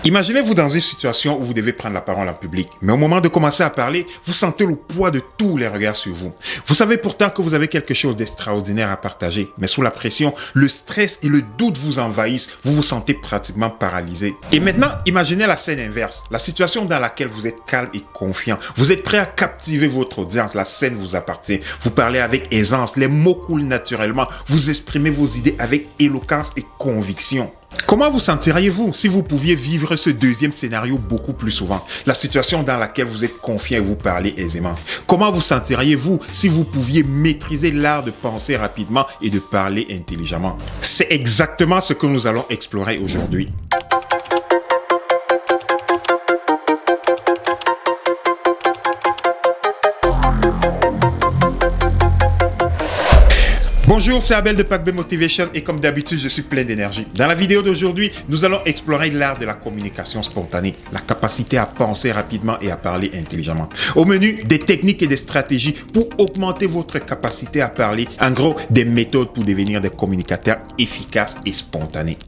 Imaginez-vous dans une situation où vous devez prendre la parole en public, mais au moment de commencer à parler, vous sentez le poids de tous les regards sur vous. Vous savez pourtant que vous avez quelque chose d'extraordinaire à partager, mais sous la pression, le stress et le doute vous envahissent, vous vous sentez pratiquement paralysé. Et maintenant, imaginez la scène inverse, la situation dans laquelle vous êtes calme et confiant. Vous êtes prêt à captiver votre audience, la scène vous appartient. Vous parlez avec aisance, les mots coulent naturellement, vous exprimez vos idées avec éloquence et conviction. Comment vous sentiriez-vous si vous pouviez vivre ce deuxième scénario beaucoup plus souvent? La situation dans laquelle vous êtes confiant et vous parlez aisément. Comment vous sentiriez-vous si vous pouviez maîtriser l'art de penser rapidement et de parler intelligemment? C'est exactement ce que nous allons explorer aujourd'hui. Bonjour, c'est Abel de Pack B Motivation et comme d'habitude, je suis plein d'énergie. Dans la vidéo d'aujourd'hui, nous allons explorer l'art de la communication spontanée, la capacité à penser rapidement et à parler intelligemment. Au menu, des techniques et des stratégies pour augmenter votre capacité à parler. En gros, des méthodes pour devenir des communicateurs efficaces et spontanés.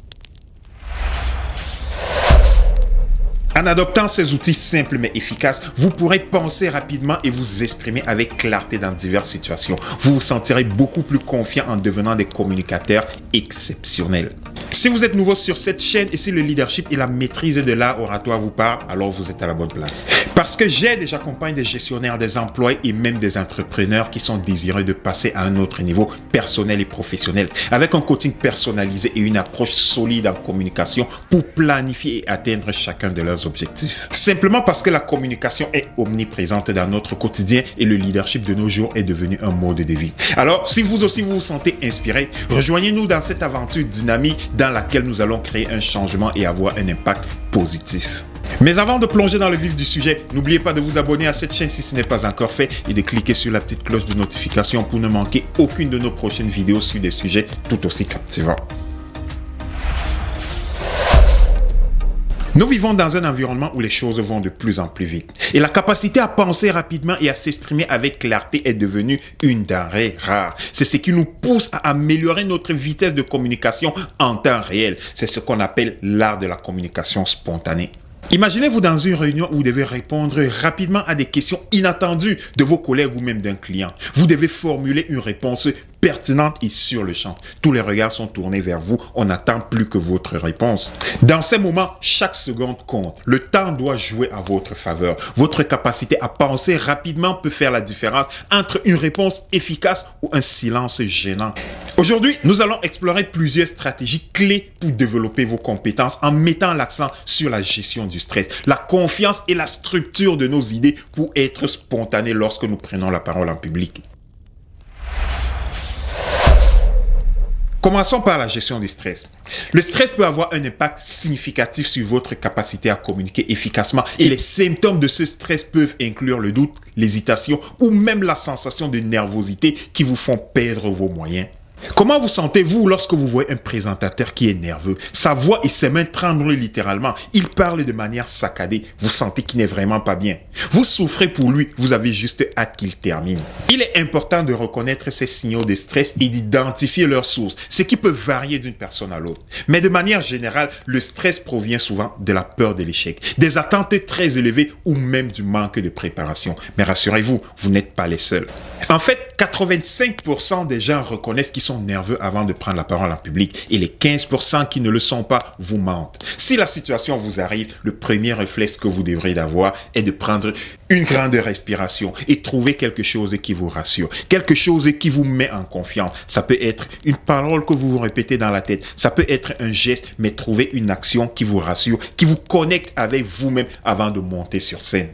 En adoptant ces outils simples mais efficaces, vous pourrez penser rapidement et vous exprimer avec clarté dans diverses situations. Vous vous sentirez beaucoup plus confiant en devenant des communicateurs exceptionnels. Si vous êtes nouveau sur cette chaîne et si le leadership et la maîtrise de l'art oratoire vous parlent, alors vous êtes à la bonne place. Parce que j'aide et j'accompagne des gestionnaires, des employés et même des entrepreneurs qui sont désireux de passer à un autre niveau personnel et professionnel avec un coaching personnalisé et une approche solide en communication pour planifier et atteindre chacun de leurs objectifs. Simplement parce que la communication est omniprésente dans notre quotidien et le leadership de nos jours est devenu un mode de vie. Alors, si vous aussi vous vous sentez inspiré, rejoignez-nous dans cette aventure dynamique dans laquelle nous allons créer un changement et avoir un impact positif. Mais avant de plonger dans le vif du sujet, n'oubliez pas de vous abonner à cette chaîne si ce n'est pas encore fait et de cliquer sur la petite cloche de notification pour ne manquer aucune de nos prochaines vidéos sur des sujets tout aussi captivants. Nous vivons dans un environnement où les choses vont de plus en plus vite. Et la capacité à penser rapidement et à s'exprimer avec clarté est devenue une denrée rare. C'est ce qui nous pousse à améliorer notre vitesse de communication en temps réel. C'est ce qu'on appelle l'art de la communication spontanée. Imaginez-vous dans une réunion où vous devez répondre rapidement à des questions inattendues de vos collègues ou même d'un client. Vous devez formuler une réponse pertinente et sur le champ. Tous les regards sont tournés vers vous. On n'attend plus que votre réponse. Dans ces moments, chaque seconde compte. Le temps doit jouer à votre faveur. Votre capacité à penser rapidement peut faire la différence entre une réponse efficace ou un silence gênant. Aujourd'hui, nous allons explorer plusieurs stratégies clés pour développer vos compétences en mettant l'accent sur la gestion du stress, la confiance et la structure de nos idées pour être spontanés lorsque nous prenons la parole en public. Commençons par la gestion du stress. Le stress peut avoir un impact significatif sur votre capacité à communiquer efficacement et les symptômes de ce stress peuvent inclure le doute, l'hésitation ou même la sensation de nervosité qui vous font perdre vos moyens. Comment vous sentez-vous lorsque vous voyez un présentateur qui est nerveux? Sa voix et ses mains tremblent littéralement. Il parle de manière saccadée. Vous sentez qu'il n'est vraiment pas bien. Vous souffrez pour lui. Vous avez juste hâte qu'il termine. Il est important de reconnaître ces signaux de stress et d'identifier leurs sources, ce qui peut varier d'une personne à l'autre. Mais de manière générale, le stress provient souvent de la peur de l'échec, des attentes très élevées ou même du manque de préparation. Mais rassurez-vous, vous n'êtes pas les seuls. En fait, 85% des gens reconnaissent qu'ils sont nerveux avant de prendre la parole en public et les 15% qui ne le sont pas vous mentent. Si la situation vous arrive, le premier réflexe que vous devrez avoir est de prendre une grande respiration et trouver quelque chose qui vous rassure, quelque chose qui vous met en confiance. Ça peut être une parole que vous vous répétez dans la tête, ça peut être un geste, mais trouvez une action qui vous rassure, qui vous connecte avec vous-même avant de monter sur scène.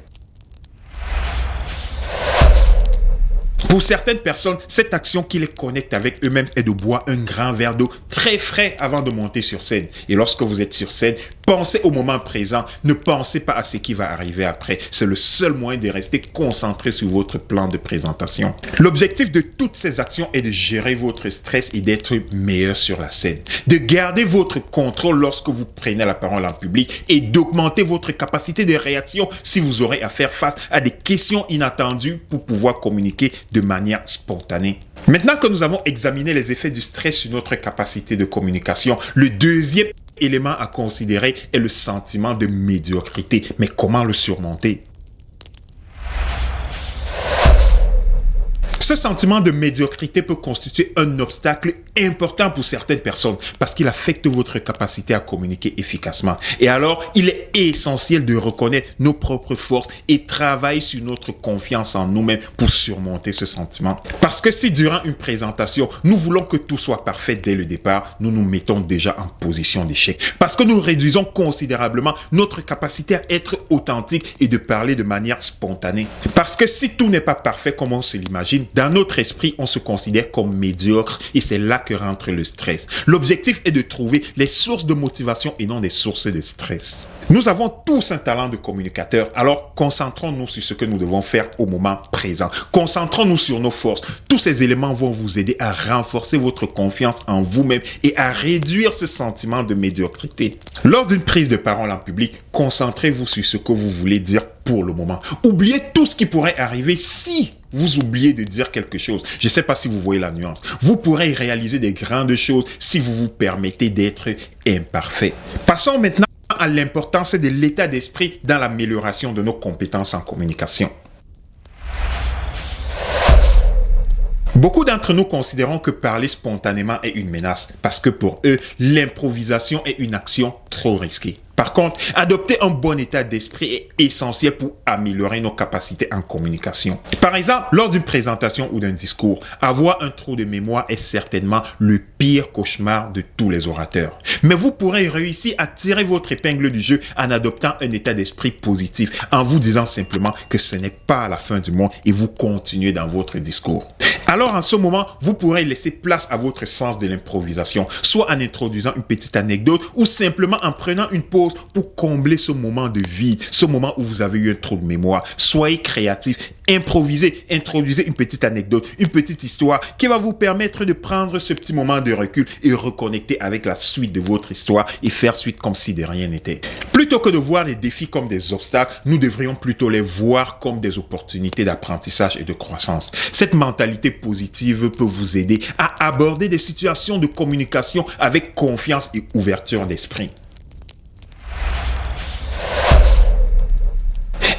Pour certaines personnes, cette action qui les connecte avec eux-mêmes est de boire un grand verre d'eau très frais avant de monter sur scène. Et lorsque vous êtes sur scène, pensez au moment présent, ne pensez pas à ce qui va arriver après. C'est le seul moyen de rester concentré sur votre plan de présentation. L'objectif de toutes ces actions est de gérer votre stress et d'être meilleur sur la scène. De garder votre contrôle lorsque vous prenez la parole en public et d'augmenter votre capacité de réaction si vous aurez à faire face à des questions inattendues pour pouvoir communiquer de manière spontanée. Maintenant que nous avons examiné les effets du stress sur notre capacité de communication, le deuxième élément à considérer est le sentiment de médiocrité. Mais comment le surmonter? Ce sentiment de médiocrité peut constituer un obstacle important pour certaines personnes parce qu'il affecte votre capacité à communiquer efficacement. Et alors, il est essentiel de reconnaître nos propres forces et travailler sur notre confiance en nous-mêmes pour surmonter ce sentiment. Parce que si durant une présentation, nous voulons que tout soit parfait dès le départ, nous nous mettons déjà en position d'échec. Parce que nous réduisons considérablement notre capacité à être authentique et de parler de manière spontanée. Parce que si tout n'est pas parfait comme on se l'imagine, dans notre esprit, on se considère comme médiocre et c'est là que rentre le stress. L'objectif est de trouver les sources de motivation et non des sources de stress. Nous avons tous un talent de communicateur, alors concentrons-nous sur ce que nous devons faire au moment présent. Concentrons-nous sur nos forces. Tous ces éléments vont vous aider à renforcer votre confiance en vous-même et à réduire ce sentiment de médiocrité. Lors d'une prise de parole en public, concentrez-vous sur ce que vous voulez dire pour le moment. Oubliez tout ce qui pourrait arriver si vous oubliez de dire quelque chose. Je ne sais pas si vous voyez la nuance. Vous pourrez réaliser des grandes choses si vous vous permettez d'être imparfait. Passons maintenant à l'importance de l'état d'esprit dans l'amélioration de nos compétences en communication. Beaucoup d'entre nous considérons que parler spontanément est une menace parce que pour eux, l'improvisation est une action trop risquée. Par contre, adopter un bon état d'esprit est essentiel pour améliorer nos capacités en communication. Par exemple, lors d'une présentation ou d'un discours, avoir un trou de mémoire est certainement le pire cauchemar de tous les orateurs. Mais vous pourrez réussir à tirer votre épingle du jeu en adoptant un état d'esprit positif, en vous disant simplement que ce n'est pas la fin du monde et vous continuez dans votre discours. Alors en ce moment, vous pourrez laisser place à votre sens de l'improvisation, soit en introduisant une petite anecdote ou simplement en prenant une pause pour combler ce moment de vide, ce moment où vous avez eu un trou de mémoire. Soyez créatif, improvisez, introduisez une petite anecdote, une petite histoire qui va vous permettre de prendre ce petit moment de recul et reconnecter avec la suite de votre histoire et faire suite comme si de rien n'était. Plutôt que de voir les défis comme des obstacles, nous devrions plutôt les voir comme des opportunités d'apprentissage et de croissance. Cette mentalité positive peut vous aider à aborder des situations de communication avec confiance et ouverture d'esprit.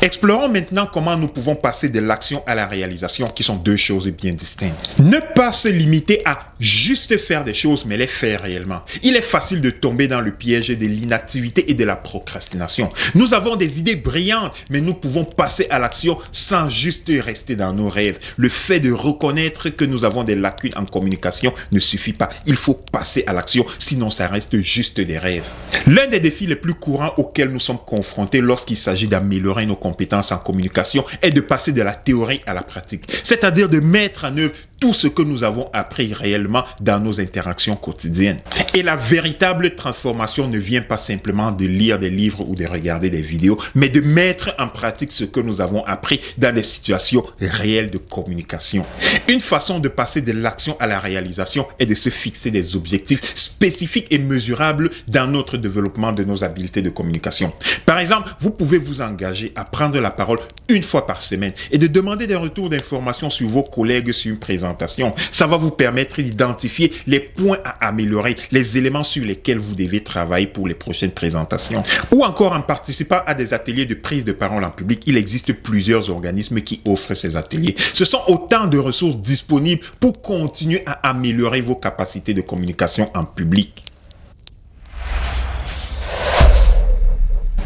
Explorons maintenant comment nous pouvons passer de l'action à la réalisation, qui sont deux choses bien distinctes. Ne pas se limiter à juste faire des choses, mais les faire réellement. Il est facile de tomber dans le piège de l'inactivité et de la procrastination. Nous avons des idées brillantes, mais nous pouvons passer à l'action sans juste rester dans nos rêves. Le fait de reconnaître que nous avons des lacunes en communication ne suffit pas. Il faut passer à l'action, sinon ça reste juste des rêves. L'un des défis les plus courants auxquels nous sommes confrontés lorsqu'il s'agit d'améliorer nos compétences en communication est de passer de la théorie à la pratique, c'est-à-dire de mettre en œuvre tout ce que nous avons appris réellement dans nos interactions quotidiennes. Et la véritable transformation ne vient pas simplement de lire des livres ou de regarder des vidéos, mais de mettre en pratique ce que nous avons appris dans des situations réelles de communication. Une façon de passer de l'action à la réalisation est de se fixer des objectifs spécifiques et mesurables dans notre développement de nos habiletés de communication. Par exemple, vous pouvez vous engager à prendre la parole une fois par semaine et de demander des retours d'informations sur vos collègues sur une présentation. Ça va vous permettre d'identifier les points à améliorer, les éléments sur lesquels vous devez travailler pour les prochaines présentations. Ou encore en participant à des ateliers de prise de parole en public. Il existe plusieurs organismes qui offrent ces ateliers. Ce sont autant de ressources disponibles pour continuer à améliorer vos capacités de communication en public.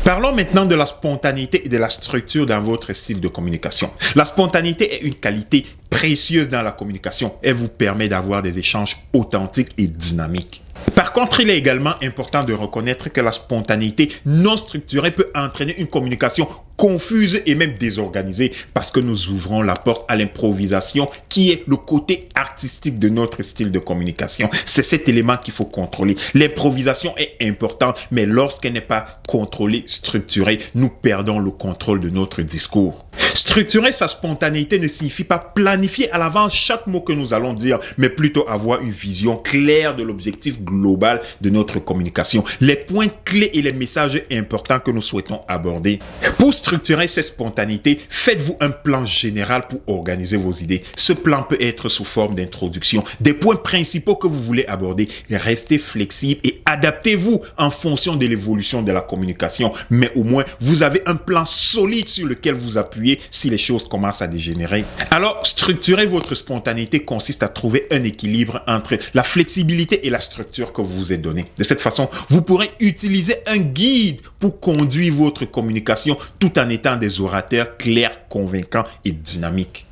Parlons maintenant de la spontanéité et de la structure dans votre style de communication. La spontanéité est une qualité précieuse dans la communication. Elle vous permet d'avoir des échanges authentiques et dynamiques. Par contre, il est également important de reconnaître que la spontanéité non structurée peut entraîner une communication confuse et même désorganisée parce que nous ouvrons la porte à l'improvisation qui est le côté artistique de notre style de communication. C'est cet élément qu'il faut contrôler. L'improvisation est importante, mais lorsqu'elle n'est pas contrôlée, structurée, nous perdons le contrôle de notre discours. Structurer sa spontanéité ne signifie pas planifier à l'avance chaque mot que nous allons dire, mais plutôt avoir une vision claire de l'objectif global de notre communication, les points clés et les messages importants que nous souhaitons aborder. Pour structurer cette spontanéité, faites-vous un plan général pour organiser vos idées. Ce plan peut être sous forme d'introduction, des points principaux que vous voulez aborder. Restez flexible et adaptez-vous en fonction de l'évolution de la communication, mais au moins vous avez un plan solide sur lequel vous appuyez si les choses commencent à dégénérer. Alors, structurer votre spontanéité consiste à trouver un équilibre entre la flexibilité et la structure que vous vous êtes donnée. De cette façon, vous pourrez utiliser un guide pour conduire votre communication tout en étant des orateurs clairs, convaincants et dynamiques.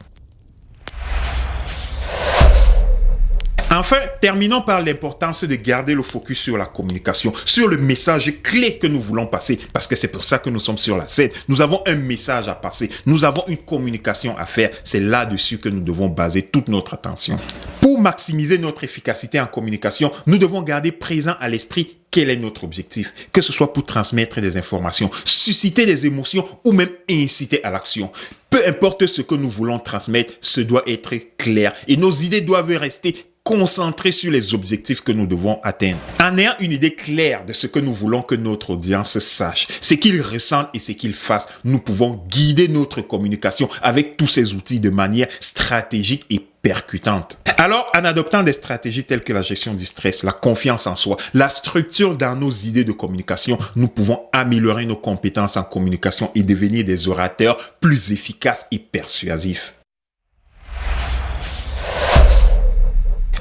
Enfin, terminons par l'importance de garder le focus sur la communication, sur le message clé que nous voulons passer, parce que c'est pour ça que nous sommes sur la scène. Nous avons un message à passer, nous avons une communication à faire. C'est là-dessus que nous devons baser toute notre attention. Pour maximiser notre efficacité en communication, nous devons garder présent à l'esprit quel est notre objectif, que ce soit pour transmettre des informations, susciter des émotions ou même inciter à l'action. Peu importe ce que nous voulons transmettre, ce doit être clair et nos idées doivent rester concentrés sur les objectifs que nous devons atteindre. En ayant une idée claire de ce que nous voulons que notre audience sache, ce qu'ils ressentent et ce qu'ils fassent, nous pouvons guider notre communication avec tous ces outils de manière stratégique et percutante. Alors, en adoptant des stratégies telles que la gestion du stress, la confiance en soi, la structure dans nos idées de communication, nous pouvons améliorer nos compétences en communication et devenir des orateurs plus efficaces et persuasifs.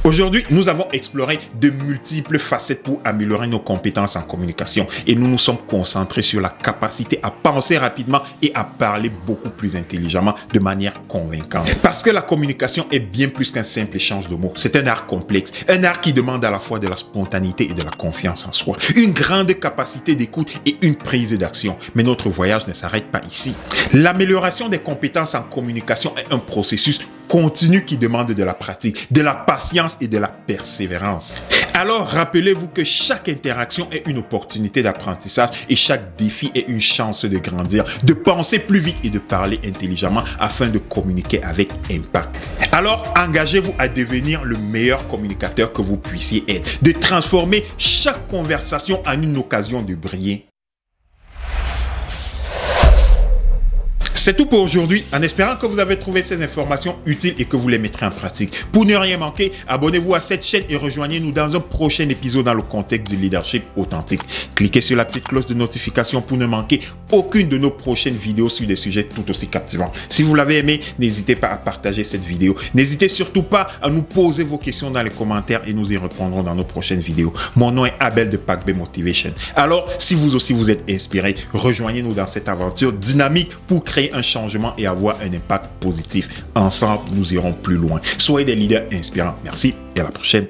Aujourd'hui, nous avons exploré de multiples facettes pour améliorer nos compétences en communication et nous nous sommes concentrés sur la capacité à penser rapidement et à parler beaucoup plus intelligemment de manière convaincante. Parce que la communication est bien plus qu'un simple échange de mots. C'est un art complexe, un art qui demande à la fois de la spontanéité et de la confiance en soi, une grande capacité d'écoute et une prise d'action. Mais notre voyage ne s'arrête pas ici. L'amélioration des compétences en communication est un processus continu qui demande de la pratique, de la patience et de la persévérance. Alors, rappelez-vous que chaque interaction est une opportunité d'apprentissage et chaque défi est une chance de grandir, de penser plus vite et de parler intelligemment afin de communiquer avec impact. Alors, engagez-vous à devenir le meilleur communicateur que vous puissiez être, de transformer chaque conversation en une occasion de briller. C'est tout pour aujourd'hui, en espérant que vous avez trouvé ces informations utiles et que vous les mettrez en pratique. Pour ne rien manquer, abonnez-vous à cette chaîne et rejoignez-nous dans un prochain épisode dans le contexte du leadership authentique. Cliquez sur la petite cloche de notification pour ne manquer aucune de nos prochaines vidéos sur des sujets tout aussi captivants. Si vous l'avez aimé, n'hésitez pas à partager cette vidéo. N'hésitez surtout pas à nous poser vos questions dans les commentaires et nous y répondrons dans nos prochaines vidéos. Mon nom est Abel de Pac B Motivation. Alors, si vous aussi vous êtes inspiré, rejoignez-nous dans cette aventure dynamique pour créer un changement et avoir un impact positif. Ensemble, nous irons plus loin. Soyez des leaders inspirants. Merci et à la prochaine.